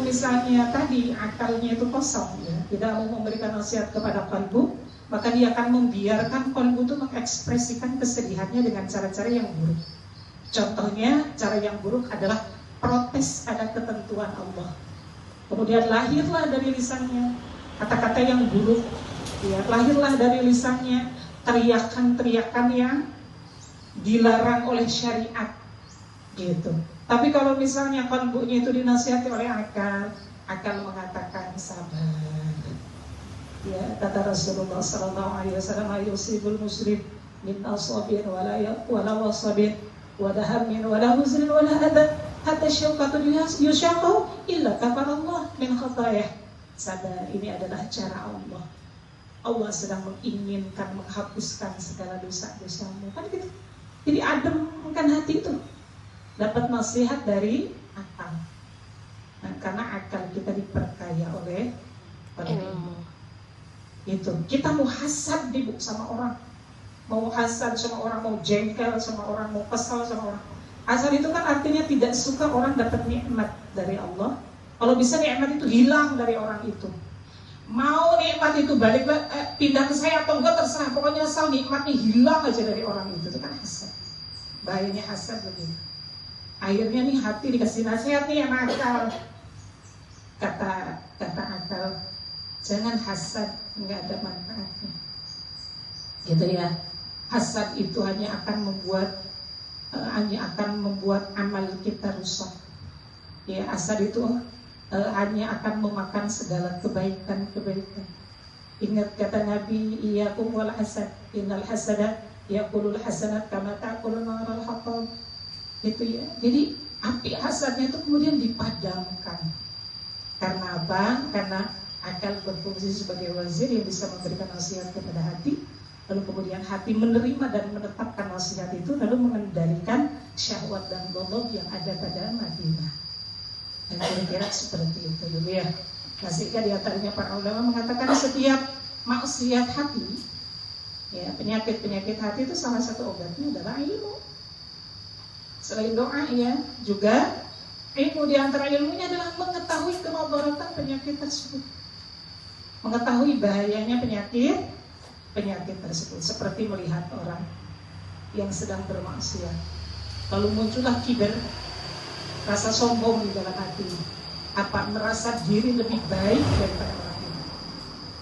misalnya tadi akalnya itu kosong, ya, tidak mau memberikan nasihat kepada kalbu, maka dia akan membiarkan kalbu itu mengekspresikan kesedihannya dengan cara-cara yang buruk. Contohnya, cara yang buruk adalah protes pada ketentuan Allah. Kemudian lahirlah dari lisannya kata-kata yang buruk, ya, lahirlah dari lisannya teriakan-teriakan yang dilarang oleh syariat, gitu. Tapi kalau misalnya kalbunya itu dinasihati oleh akal mengatakan sabar. Ya, kata Rasulullah SAW, "Yusibul muslim min asabin wala wasabin wadahamin wala huzrin wala adan hatta syauqatun yusyaqau illa kafarallah min khatayah." Sabar, ini adalah cara Allah. Allah sedang menginginkan menghapuskan segala dosa-dosamu, kan gitu. Jadi ademkan hati itu, dapat nasihat dari akal. Nah, karena akal kita diperkaya oleh ilmu. Itu kita mau hasad sama orang, mau hasad sama orang, mau jengkel sama orang, mau kesal sama orang. Hasad itu kan artinya tidak suka orang dapat nikmat dari Allah. Kalau bisa nikmat itu hilang dari orang itu. Mau nikmat itu balik pindah ke saya atau enggak terserah, pokoknya asal nikmatnya hilang aja dari orang itu kan hasad. Bahayanya hasad begitu. Akhirnya nih hati dikasih nasihat nih sama akal. Kata akal, jangan hasad, nggak ada manfaatnya. Gitu ya. Hasad itu hanya akan membuat amal kita rusak. Ya, hasad itu hanya akan memakan segala kebaikan-kebaikan. Ingat kata Nabi, iyyakum wal hasad, innal hasada yaqulul hasanat kama ta'kulun naral hatab. Itu ya. Jadi api hasadnya itu kemudian dipadamkan. Karena apa? Karena akal berfungsi sebagai wazir yang bisa memberikan nasihat kepada hati, lalu kemudian hati menerima dan menetapkan nasihat itu, lalu mengendalikan syahwat dan ghadab yang ada pada Madinah. Dan kira-kira seperti itu dulu ya. Nah, sehingga diantaranya para ulama mengatakan setiap maksiat hati, ya, penyakit hati itu salah satu obatnya adalah ilmu. Selain doa ya, juga ilmu. Di antara ilmunya adalah mengetahui kemudaratan penyakit tersebut, mengetahui bahayanya penyakit tersebut. Seperti melihat orang yang sedang bermaksiat, lalu muncullah kibar, rasa sombong di dalam hati, merasa diri lebih baik daripada orang lain.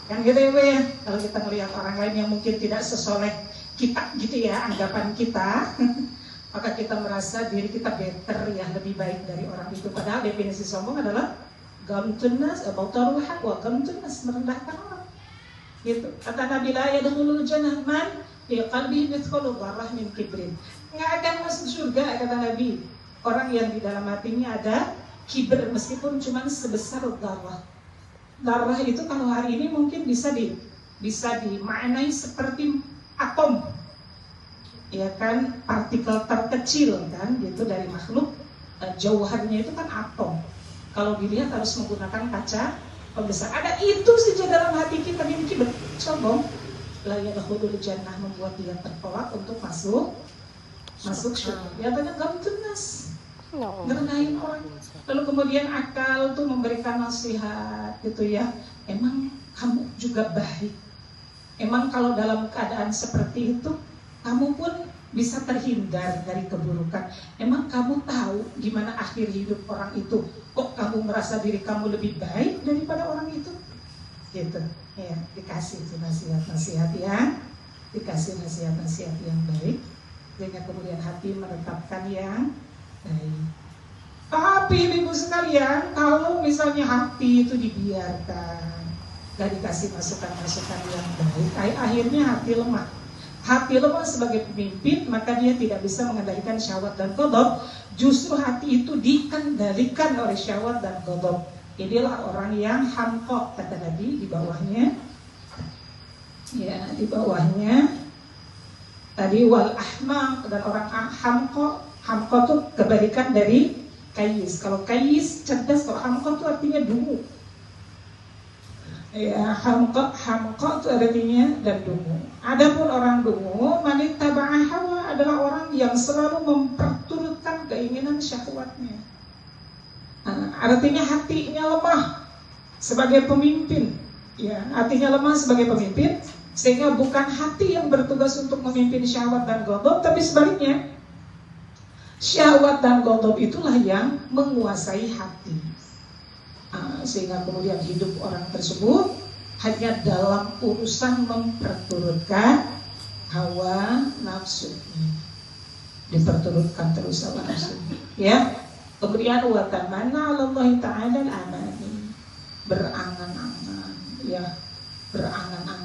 Kan gitu ya, kalau kita melihat orang lain yang mungkin tidak sesoleh kita gitu ya, anggapan kita, maka kita merasa diri kita better ya, lebih baik dari orang itu. Padahal definisi sombong adalah gamtun nas, batarul haq wa gamtun nas, merendahkan orang. Gitu. Kata Nabi, la yadkhulul jannah man fi qalbihi mithqalu dzarrah min kibrin. Enggak akan masuk surga, kata Nabi, orang yang di dalam hatinya ada kibir meskipun cuma sebesar darah. Darah itu kalau hari ini mungkin bisa dimaknai seperti atom, ya kan, partikel terkecil kan, gitu dari makhluk. Jauhannya itu kan atom. Kalau dilihat harus menggunakan kaca pembesar. Ada itu saja dalam hati kita, ini kibir, sombong. La yadkhulul jannah, membuat dia tertolak untuk masuk surga. Biasanya gamtunas, ngerendahin orang. Lalu kemudian akal tuh memberikan nasihat gitu ya. Emang kamu juga baik. Emang kalau dalam keadaan seperti itu kamu pun bisa terhindar dari keburukan. Emang kamu tahu gimana akhir hidup orang itu? Kok kamu merasa diri kamu lebih baik daripada orang itu? Gitu. Ya, dikasih nasihat-nasihat yang baik, sehingga kemudian hati menetapkan yang baik. Tapi ibu sekalian, kalau misalnya hati itu dibiarkan, gak dikasih masukan-masukan yang baik, akhirnya hati lemah. Hati lemah sebagai pemimpin, maka dia tidak bisa mengendalikan syahwat dan ghadab. Justru hati itu dikendalikan oleh syahwat dan ghadab. Inilah orang yang hamqa, kata Nabi, di bawahnya tadi wal ahmaq, dan orang hamqa itu kebalikan dari kayis. Kalau kayis cerdas, kalau hamqa itu artinya dungu. Ya, hamqa itu artinya dan dungu. Adapun orang dungu, manittaba'a hawa, adalah orang yang selalu memperturutkan keinginan syahwatnya. Artinya hatinya lemah sebagai pemimpin, ya, hatinya lemah sebagai pemimpin, sehingga bukan hati yang bertugas untuk memimpin syahwat dan ghadab, tapi sebaliknya syahwat dan ghadab itulah yang menguasai hati. Sehingga kemudian hidup orang tersebut hanya dalam urusan memperturutkan hawa nafsunya, diperturutkan terus hawa nafsunya, ya. Kemudian wa tamanna 'ala Allah Ta'ala al-amani, berangan-angan, ya, berangan-angan